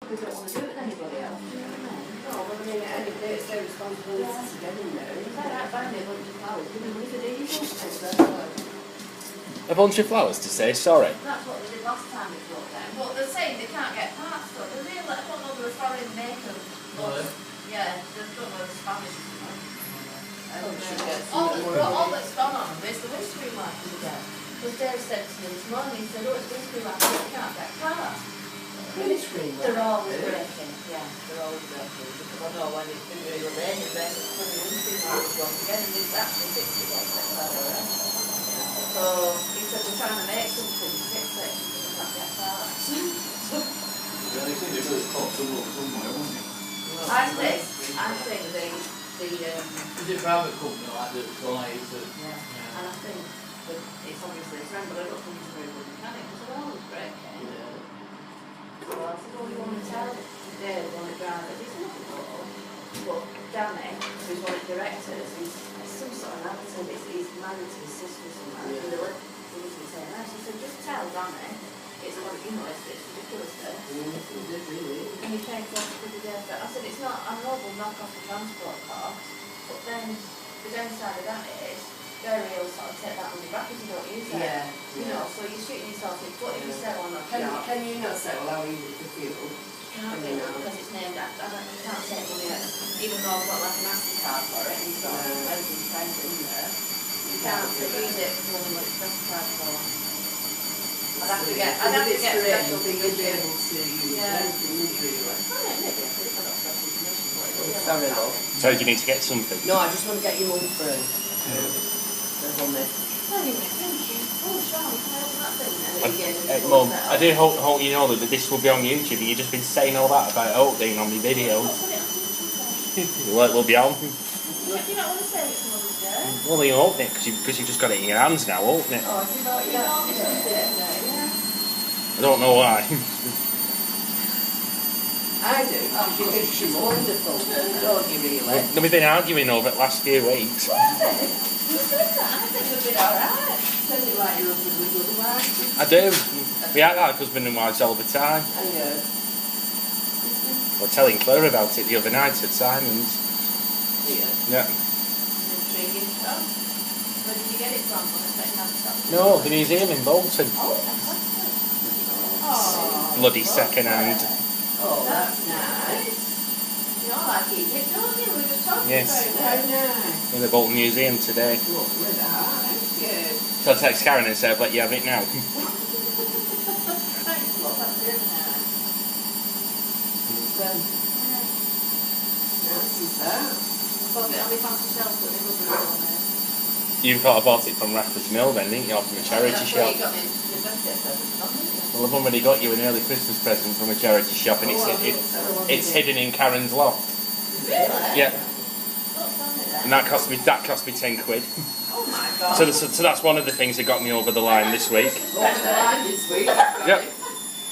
We don't want to do it with anybody else. Oh, well, I mean, at the end of the day, it's their responsibility to get in there. It's like that family, a bunch of flowers. Give me money for diesel. A bunch of flowers to say sorry. That's what they did last time it broke down. But they're saying they can't get parts though. They're real, I don't know, they're a foreign maker. Yeah, they don't know the Spanish. All that's gone on them is the windscreen wipers again. Because Dave said to me this morning, he said, oh, it's windscreen wipers, you can't get parts. They're always breaking, yeah, they're always breaking. Because I know when it's been really raining, then it's put the windscreen wipers on again, and it's actually fixed it once it's out of it. So he said, we're trying to make something to fix it, because we can't get parts. Yeah, they think they've got caught somewhere, won't they? I think the Is it a private company like that supplies it? yeah, and I think that it's obviously his friend, but I don't think he's a very good mechanic, because they're always breaking. Yeah. So I said, oh, you want to tell today, they want to drive it. He said, look at all. But Danny, who's one of the directors, he's some sort of narrative, he's married to his sister somewhere, and they live in the same house. He said, just tell Danny, it's one of, you know, it's ridiculous there. And he came to us the day after. I said, it's not, I know we'll knock off the transport cost, but then the downside of that is, Barry will sort of take that money back if you don't use it. Yeah. You know, so you're shooting yourself in the foot if you say, well, no, Can you not say, well, I'll use it for fuel? can't be now because it's named after, you can't take money out, even though I've got like a MasterCard for it and you've got everything kind in there. You can't use it for money what it's specified for. I'd have to get special thing you'd be permission. able to use Yeah. anything, wouldn't you, really? I don't know if I got special permission for it. Sorry, love. So you need to get something. No, I just want to get your mum through. There's on there. Anyway, thank you. Oh, Sean, can I open that thing then? Mum, I do hope you know that this will be on YouTube, and you've just been saying all that about oat being on my videos. Well, it will be on. Do you not want to say it's Mother's Day? Well, you open it because you've just got it in your hands now, open it. Oh, you know yeah. I don't know why. I do. She thinks she's wonderful. Don't you, really? We've been arguing over it last few weeks. You said that. I think we've been alright. Says it like you're husband with good wife. I do. We act like husband and wives all the time. I know. I was telling Claire about it the other night at Simon's. Yeah. Yeah. Intriguing stuff. Where did you get it from? On a second-hand shop? No, the museum in Bolton. Oh, fantastic. Oh, Bloody second-hand. Oh, that's nice. you know, like Egypt, don't you? We were just talking Yes. about Very it. nice. In the Bolton Museum today. Lovely that. Thank you. So I text Karen and said, I'll let you have it now. Thanks, love. That's really nice. Nice is that. Got it on my fancy shelf, but they were really on there. You thought I bought it from Raffles Mill then, didn't you? Or from a charity That's where shop. you got me the birthday present from, didn't you? Well, I've already got you an early Christmas present from a charity shop, and it's hidden in Karen's loft. Really? Yeah, Don't tell me that. and that cost me 10 quid. Oh my god. So that's one of the things that got me over the line this week. Over the line this week. Yep.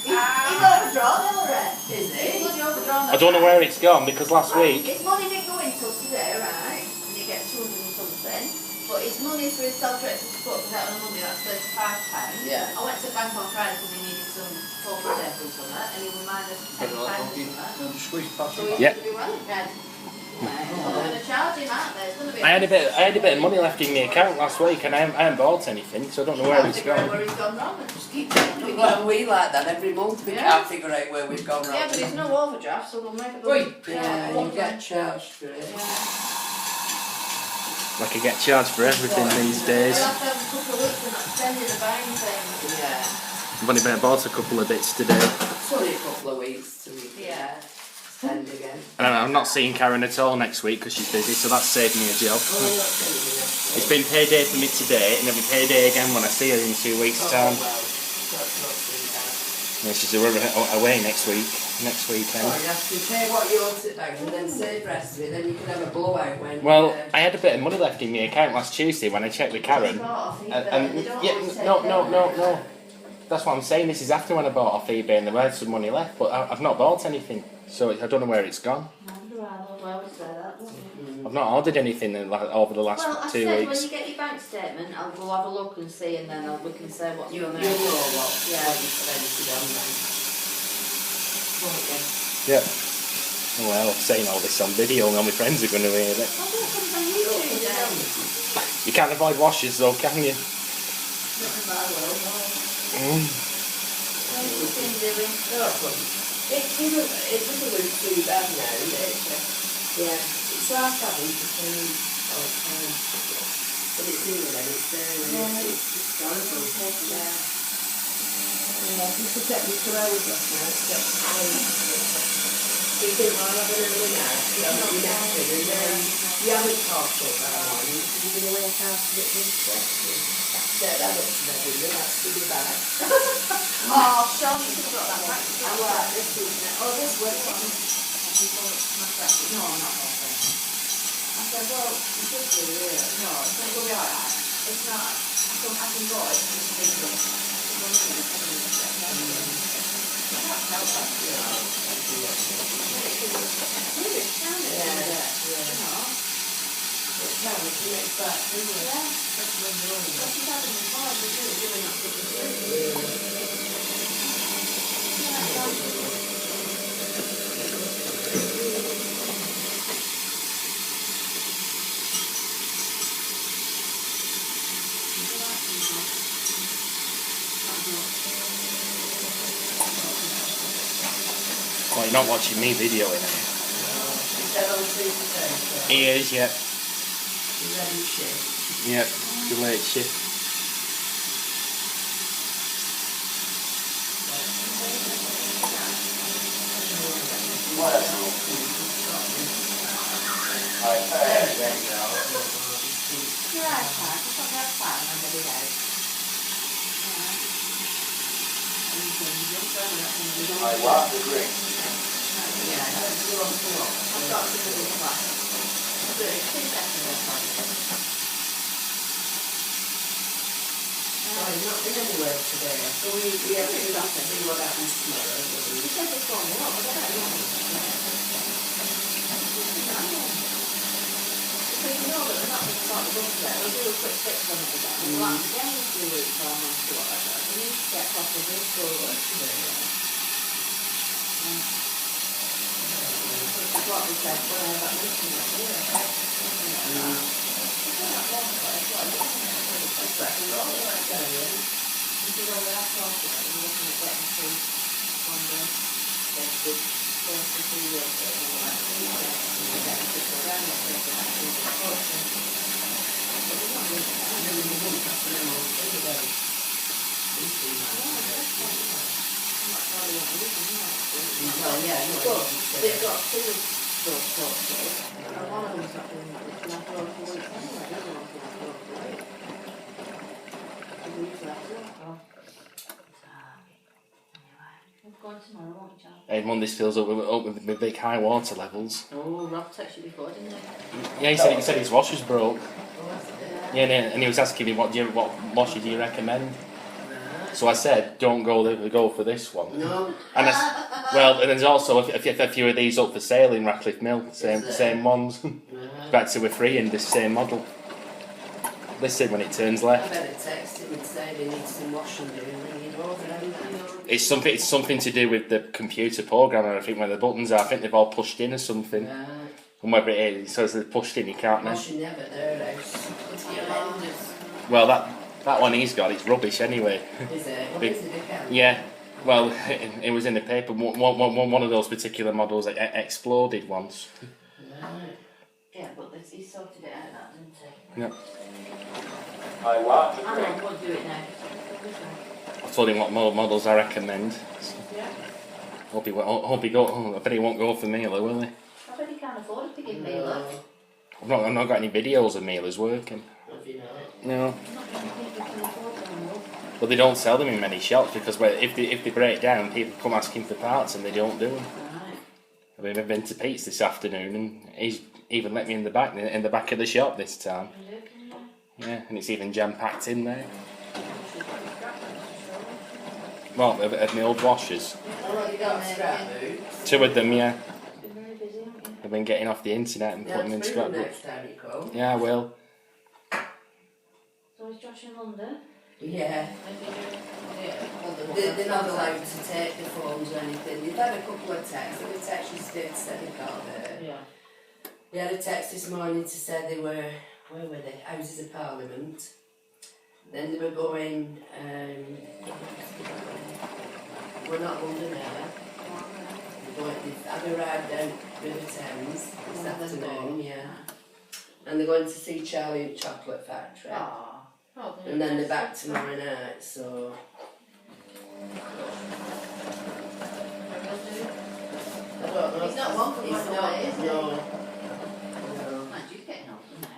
He's overdrawn already. Is He's he? bloody overdrawn. I don't know where it's gone because last week. His money didn't go in till today, right? And he gets 200 and something. But his money for his self-directed support was out on a Monday, that's £35. Yeah. I went to the bank on Friday because he needed some photo tape or something, and he reminded us £10 or something. Squeeze past So it. he Yeah. should be well again. So we're going to charge him, aren't they? It's going to be I had a bit of money left in the account last week, and I haven't bought anything, so I don't know where it's figure out where gone. he's gone wrong and just keep doing Well, we like that every month. We Yeah. can't figure out where we've gone wrong. Yeah, but there's no overdraft, so we'll make a Oi. good Yeah, you get charged for it. Like I get charged for everything these days. We'll have to have a couple of weeks and not spending the buying thing. Yeah. I've only bought a couple of bits today. It's only a couple of weeks to Yeah. spend again. And I'm not seeing Karen at all next week because she's busy, so that's saved me a job. Oh, that's good. It's been payday for me today, and it'll be payday again when I see her in 2 weeks' time. Oh, well, that's not too bad. Yeah, she's away next weekend. Oh, you have to pay what you want it back and then save the rest of it, then you can have a blowout when... Well, I had a bit of money left in my account last Tuesday when I checked with Karen. No. That's what I'm saying. This is after when I bought off eBay and there was some money left, but I've not bought anything, so I don't know where it's gone. I've not ordered anything over the last Well, I 2 said weeks. when you get your bank statement, we'll have a look and see, and then we can say what's You'll on know there. what Yeah. you spent it on then. Won't you? Yeah. Well, I'm saying all this on video and all my friends are going to hear it. I thought it comes on YouTube then. You can't avoid washers though, can you? Not in my world, no. What have you been doing? No, it doesn't look too bad now, yeah. It's like having to clean all the time. But it's in there, it's there, and it's just horrible. Yeah, you could take me 2 hours last night to get to sleep. You think, well, I'm having a nap, you're knackered, and then you haven't talked up that morning, you're going to wake up a bit distracted. That looks better, that's to be back. Oh, Sean, you should have got that back. I'm like, this works on. My practice. No, I'm not going. I said, well, you should do, really. No, it's going to be alright. It's not. I can go, it's just a big thing. Well, you're not watching me videoing it. He is, yep. Yep, the late shift. I want the drink. You've not been anywhere today, so we have to stop and see what happens tomorrow. You said this one, no, but I don't know. Because you know that they're not going to start the bus there, they'll do a quick fix on it again. They'll have to again in 2 weeks or a month or whatever. They need to get proper this forward. Which is what we said when I got meeting up here. If you know where I thought it, you're looking at getting to London, then the first to see you and all that. And then to go down there, so it's actually the fortune. But we're not really they've got 2 those courses, and one of them's not doing that, it's been after all 2 weeks anyway, the other one's been after all 2 weeks. We usually have to do it, oh. Anyway, we're going tomorrow, won't we, Charlie? Hey, Mondays fills up with big high water levels. Oh, Rob texted you before, didn't he? Yeah, he said his washer's broke. Yeah, and he was asking me what washer do you recommend. So I said, don't go for this one. No. And and there's also a few of these up for sale in Ratcliffe Mill, same ones. Back to a free in this same model. Listen when it turns I left. better text him and say they need some washing doing and he'd order everything. It's something to do with the computer programmer. I think where the buttons are. I think they've all pushed in or something. Right. And whether it is, so they're pushed in, you can't know. Washing never their house. It's horrendous. Well, that one he's got, it's rubbish anyway. Is it? What is it again? Yeah. Well, it was in the paper. One of those particular models exploded once. Right. Yeah, but he sorted it out, that, didn't he? Yeah. I want the I drink. know, we'll do it now. I told him what models I recommend. Yeah. Hope he go. I bet he won't go for Mila, will he? I bet he can't afford to give me love. I've not got any videos of Mila's working. Have you not? No. I'm not going to think we can afford them, love. But they don't sell them in many shops because if they break down, people come asking for parts and they don't do them. Right. I mean, I've been to Pete's this afternoon and he's even let me in the back of the shop this time. Yeah, and it's even jam packed in there. Well, of my old washers. Oh, you got scrap boots. 2 of them, yeah. You're very busy, aren't you? I've been getting off the internet and putting them in That's scrapbooks. next time you come. Yeah, I will. So is Josh in London? Yeah. They're not allowed to take the phones or anything. They've had a couple of texts. They were texting Dave said he got there. Yeah. They had a text this morning to say they were, where were they? Houses of Parliament. Then they were going, we're not London now. They've had a ride down River Thames this afternoon, yeah. And they're going to see Charlie and Chocolate Factory. And then they're back tomorrow night, so... I don't know. He's not one for He's going not, away, is he? no. Mind you getting old, isn't it?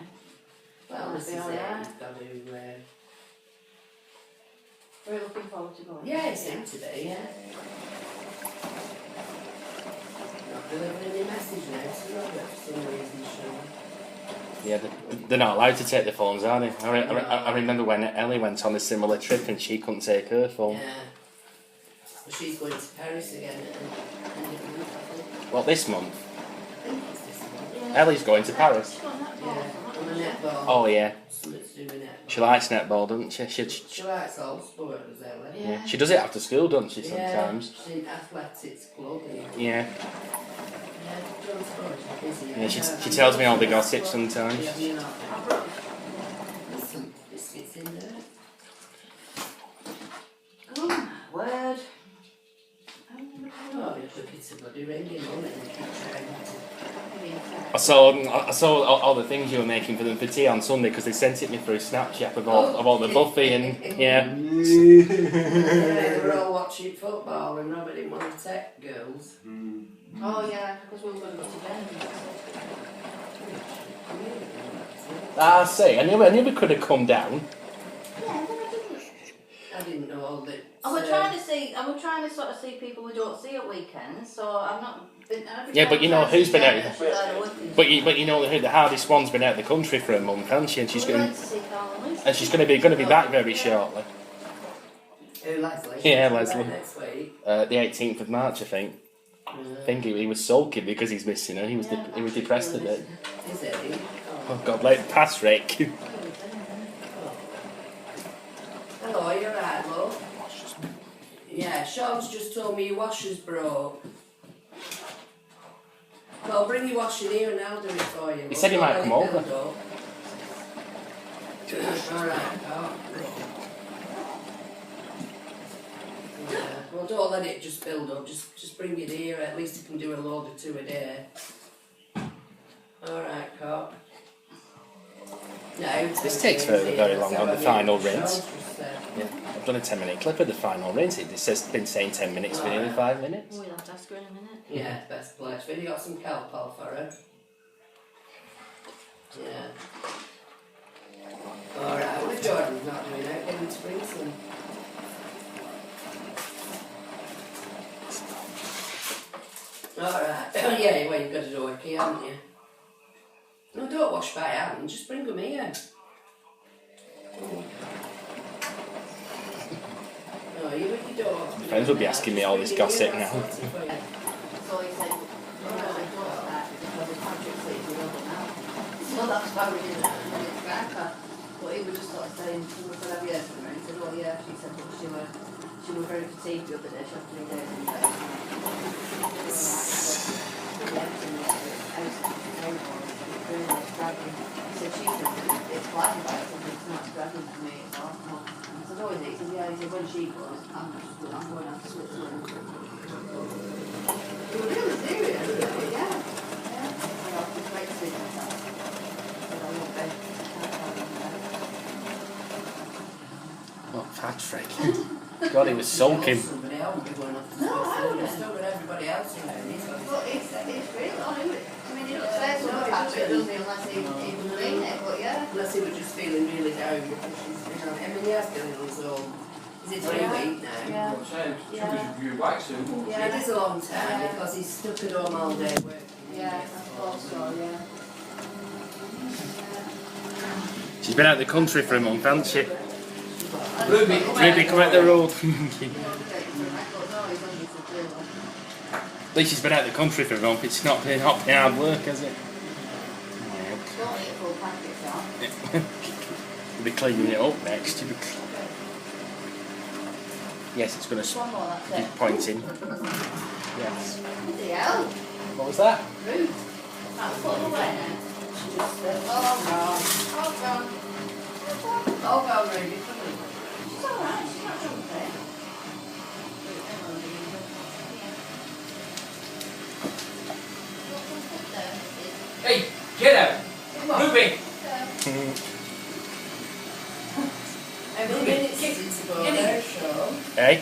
Well, this is it. alright. He's got to... We're looking forward to going. Yeah, it seemed to be, yeah. Not delivering any message now to Robert for some reason, sure. Yeah, they're not allowed to take their phones, are they? I remember when Ellie went on a similar trip and she couldn't take her phone. Yeah. Well, she's going to Paris again at the end of the month, I think. Well, this month. I think it's this month. Yeah. Ellie's going to Paris. She's got that ball, Yeah, hasn't on the she? netball. Oh, yeah. Something to do with netball. She likes netball, doesn't she? She likes all sport, does Ellie? Yeah. She does it after school, doesn't she, Yeah, sometimes? she's in athletics club. And Yeah. John's sport, she's busy. Yeah, she tells me all the gossip sometimes. Yeah, you know. There's some biscuits in there. Oh my word. Oh, it's a bit of bloody ringing on it and keep trying to... I saw all the things you were making for them for tea on Sunday because they sent it me through Snapchat of all the Buffy and yeah. Yeah, they were all watching football and Robert didn't want to take girls. Oh yeah, because we were going to go to bed. Ah, see, I knew we could have come down. Yeah, but I didn't. I didn't know all that. And we're trying to sort of see people we don't see at weekends, so I've not been... Yeah, but you know who's been out? But you you know who the hardest one's been out of the country for a month, hasn't she? And she's going to be back very shortly. Who, Leslie? Yeah, She's Leslie. back next week. The 18th of March, I think. I think he was sulking because he's missing her. He was depressed a bit. Is it? Oh God, like pass Rick. Hello, you're right, love. Yeah, Sean's just told me your washer's broke. Well, bring your washer here and I'll do it for you. He said he might come over. Alright, yeah. Well, don't let it just build up. Just bring it here. At least you can do a load or two a day. Alright, Cop. No, This takes very long on the final rinse. Sean's just, Yeah, I've done a 10-minute clip of the final rinse. It says been saying 10 minutes for nearly 5 minutes. We'll have to ask her in a minute. Yeah, best place. Have you got some Calpol for her? Yeah. Alright, well if Jordan's not doing it, get him to bring some. Alright. Yeah, well you've got to do a key, haven't you? No, don't wash by hand, just bring them here. No, you don't. Friends will be asking me all this gossip now. So he said, don't start because the contract says you will now. So that's why we didn't have a tracker. But he was just sort of saying, we could have you from her. He said, oh yeah, she said, but she was very fatigued the other day, she had 3 days in bed. He said, she said, it's flying by something, it's not dragging for me, it's awful. I said, oh, is it? He said, yeah, he said, when she goes, I'm going out to Switzerland. You were really serious, yeah. Well, I'll just wait to see myself. But I won't be. Oh, Patrick. God, he was sulking. Somebody else be going off to No, I Switzerland. don't. Still got everybody else in there. Well, it's real, isn't it? I mean, he looks say so Patrick, doesn't he, unless he would mean it, but yeah. Unless he was just feeling really down because she's been on. I mean, he has been on his own. Is it 3 weeks now? Yeah. I'm saying, should be back soon. Yeah. It is a long time Yeah. because he's stuck at home all day working. Yeah, I suppose so, yeah. She's been out of the country for a month, hasn't she? Ruby, Ruby, come out the road. At least she's been out of the country for a month. It's not been hard work, has it? Don't eat full packets, though. You'll be cleaning it up next. Yes, it's going to One more, that's keep it. pointing. Yes. Bloody hell. What was that? Rude. That's put them away now. She just said, Oh, God. Oh, God. Oh, God, Ruby, come on. She's alright, she's not jumping. Hey, get out! Come on. Ruby! how many minutes is it to go there, Sean? Hey,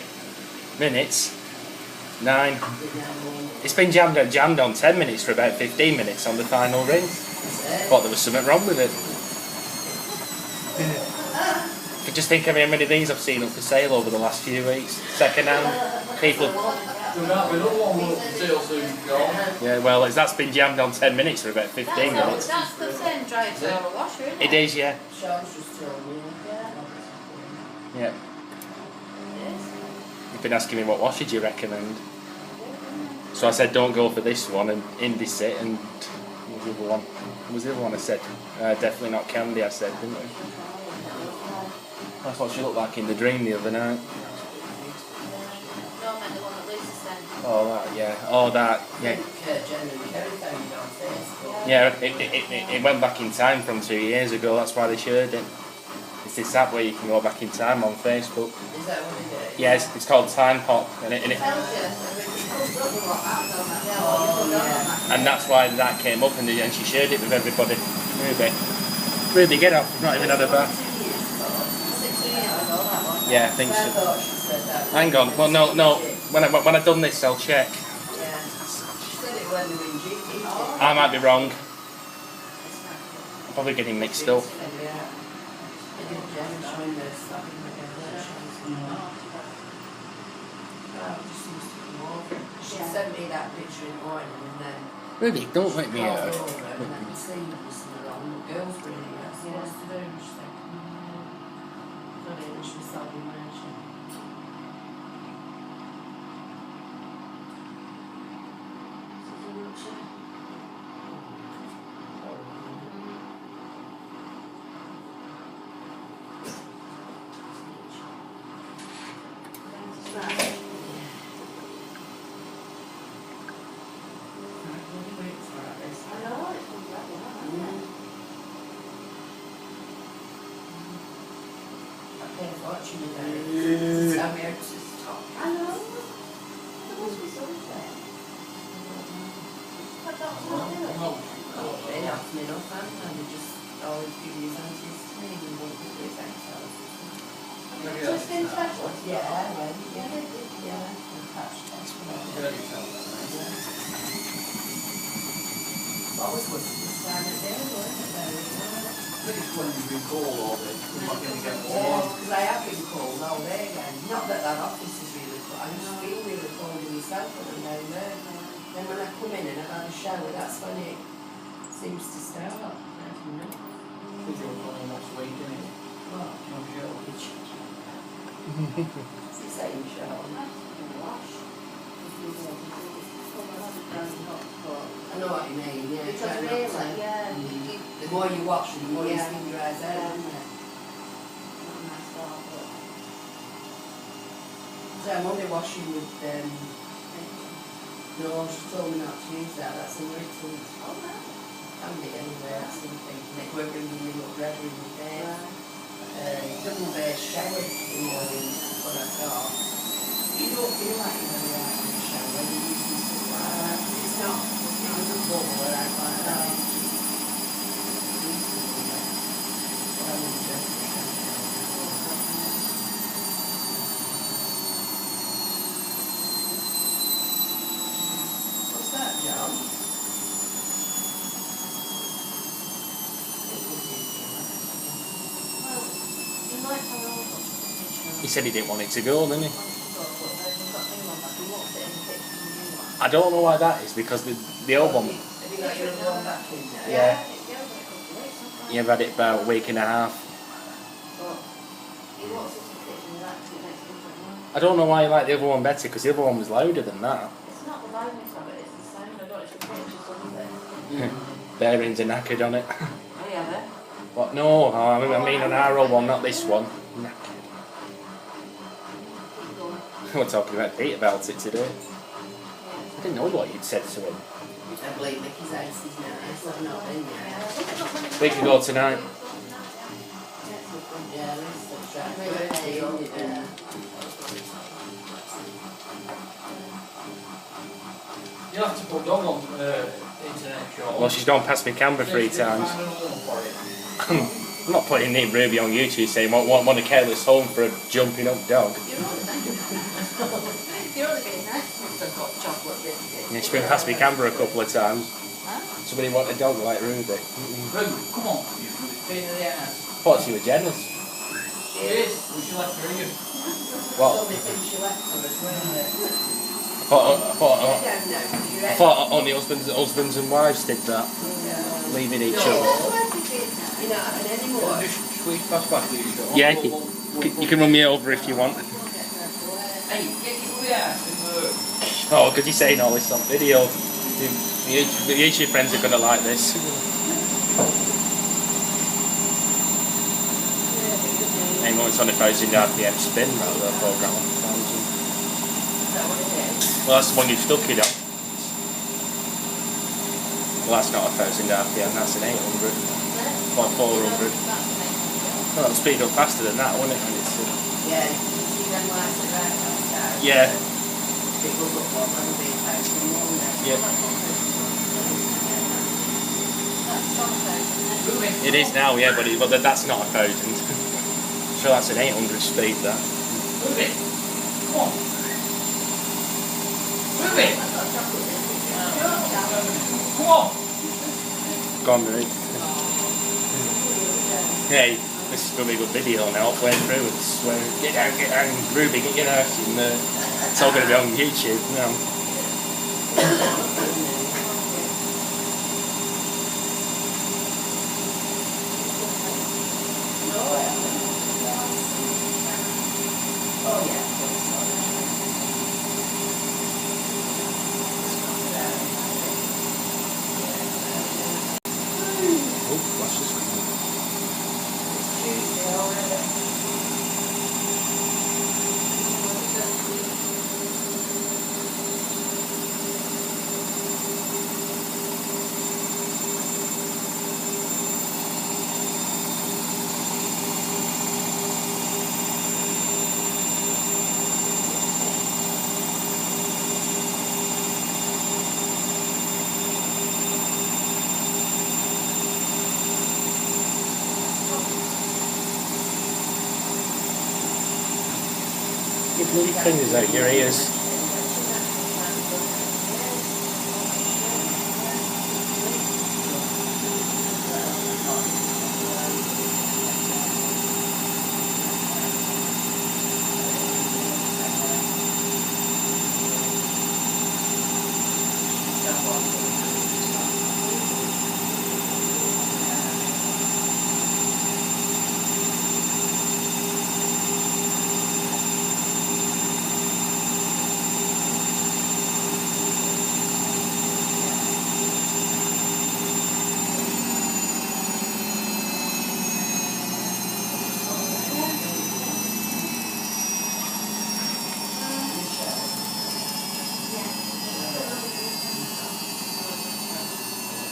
minutes. 9. It's been jammed on 10 minutes for about 15 minutes on the final ring. Thought there was something wrong with it. I just think of how many of these I've seen up for sale over the last few weeks. Second hand. People. There might be another one up for sale soon, John. Yeah, well, that's been jammed on 10 minutes for about 15 minutes. That's the same dry towel washer, isn't It is, yeah. Sean's just told me. Yeah. It is. You've been asking me what washer do you recommend. So I said don't go for this one and Indesit and what was the other one? What was the other one I said? Definitely not Candy, I said, didn't I? That's what she looked like in the dream the other night. No, I meant the one that Lisa sent. Oh, that, yeah. Oh, that, yeah. Jen and Kerry found it on Facebook. Yeah, it went back in time from 2 years ago, that's why they shared it. It's this app where you can go back in time on Facebook. Is that what it is? Yeah, it's called Time Hop, and Tells you, it comes up with what apps on that. Yeah, what you put on that. and that's why that came up, and she shared it with everybody. Ruby, get up, I've not even had a bath. 16 years ago, that one. Yeah, I think I so. thought she said that. Hang on, well no, when I've done this I'll check. Yeah. She said it when they were in GT. I might be wrong. I'm probably getting mixed up. Yeah. I did Jen and showing this. I think we're She sent me that picture in the morning and then Ruby, don't let me half out. over and then the sleep was still on. The girls were in here. That's what I was to do. She said, got it and she was sobbing there. Because I have been cold all day again. Not that that office is really cold. I just feel really cold in myself when I'm down there. Then when I come in and I've had a shower, that's when it seems to start. I don't know. Because you're going next week, isn't it? What? No show. It's the same show. I know what you mean, yeah. Because try not really, to- yeah. The more you watch them, the more your Yeah. skin dries out, isn't it? So I'm only washing with, no, she told me not to use that, that's an irritant. Candy anyway, that's something, and it won't bring you up red in your face. Double base shower in the morning, what I thought. You don't feel like you're very out in the shower when you're using stuff like that. It's not, it doesn't bubble or anything like that. I wouldn't drink the shower. What's that, John? He said he didn't want it to go, didn't he? I don't know why that is, because the old one, Have you got your other one back in there? yeah, you've had it about a week and a half. I don't know why you like the other one better, because the other one was louder than that. It's not the loudness of it, it's the sound. I don't know if you can change something. Bearings are knackered on it. Oh yeah, there. What? No, I mean on our old one, not this one. Knackered. We're talking about Pete about it today. I didn't know what you'd said to him. I believe Mickey's house is nice. I've not been there. We could go tonight. Yeah, there's the track. Hey, yeah. You have to put dog on internet shop. Well, she's gone past me camera 3 times. I'm not putting Nick Ruby on YouTube saying want a careless home for a jumping up dog. You're only getting nice ones that got chocolate biscuits. Yeah, she's been past me camera a couple of times. Huh? Somebody want a dog like Ruby. Ruby, come on. You pain in the ass. Thought she was generous. She is. We should let her you. What? Only thing she left for us, wasn't it? I thought only husbands and wives did that, leaving each other. You're not having any more. Sweet fast back to you. Yeah, you can run me over if you want. Hey, get your ass in Oh, because you're saying all this on video. The YouTube friends are going to like this. Hang on, it's on 1,000 RPM spin, rather, the programme. Well, that's the one you've stuck it on. Well, that's not 1,000 RPM, that's an 800. Or 400. Well, it'll speed up faster than that, won't it? When it's, Yeah, you see them lights at right outside. yeah. It goes up one, that'll be 1,000. Yeah. That's It is now, yeah, but that's not 1,000. So that's an 800 speed, that. Ruby, come on. Ruby, come on. Go on, Ruby. Hey, this is going to be a good video now, halfway through and swear, get down, Ruby, get your ass in there. It's all going to be on YouTube now. Oh, yeah. Oh, watch this coming. It's Tuesday already. Your bloody fingers out your ears.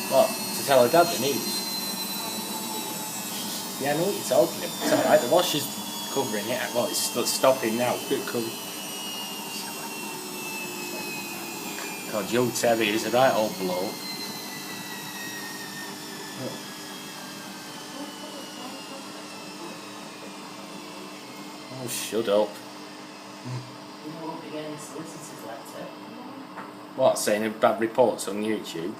What? To tell her dad the news? Yeah, I know what you're talking about. It's alright, the washer's covering it. Well, it's stopping now. God, Joe Terry is a right old bloke. Oh, shut up. You won't be getting a solicitor's letter. What, saying bad reports on YouTube?